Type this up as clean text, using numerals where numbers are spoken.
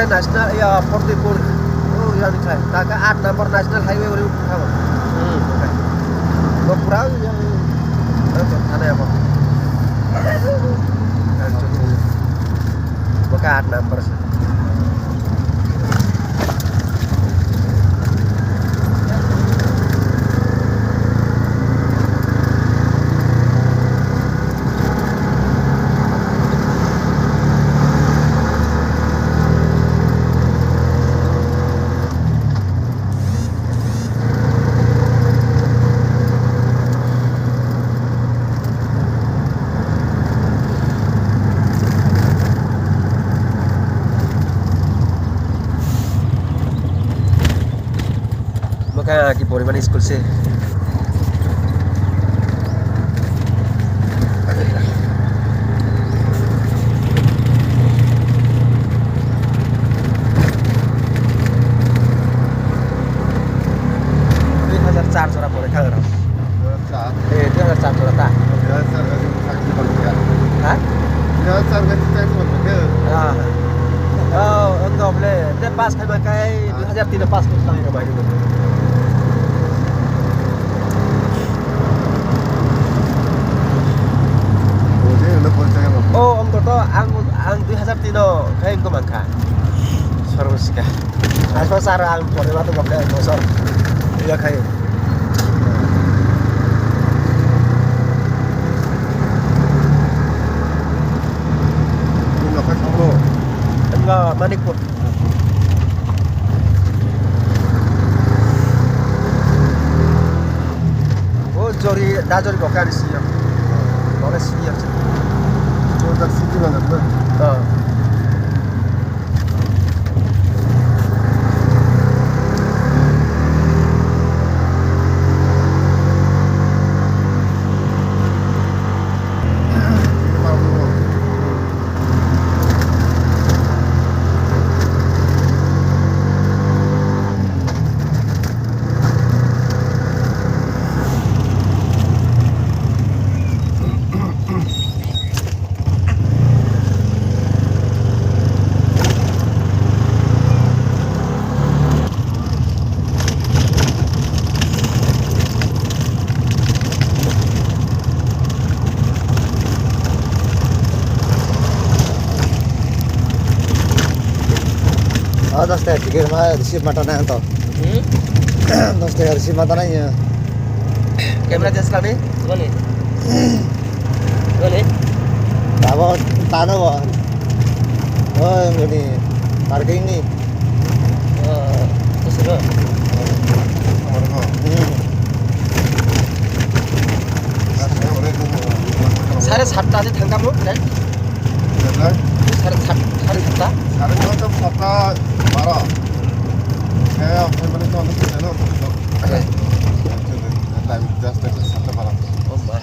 nasional ya Portipur. Oh yang saya. Kakak 8 nomor nasional highway baru apa? Berapa yang ada apa? Bukan 8 nomor. Maka ki Poriban school se चार छोरा पढे कहाँ गएर ए 2004 छोरा त अन्त हामीले त्यहाँ पास खाइमा काहीँ 2003 पास गर्नु भयो Oh, om toto ang 2003 kain ko mangka. Sarus ka. Asal sara ang pore batu gabla ko sar. Iya kain. Ini apa kamu? Enggak Manipur. Oh, jori dajori bokan siya. Bokan siya. Udah situ banget tuh. Dasta tiket mah receipt mata na to. Dasta receipt mata na ya. Kamera just kami? Boleh. Boleh. Tahu tanah wah. Oh ini parking ni. Terus apa? साढ़े 7टा से थंका मोड है साढ़े 7टा साढ़े 7टा 12 saya memang itu untuk channel untuk live just dari 7 oh my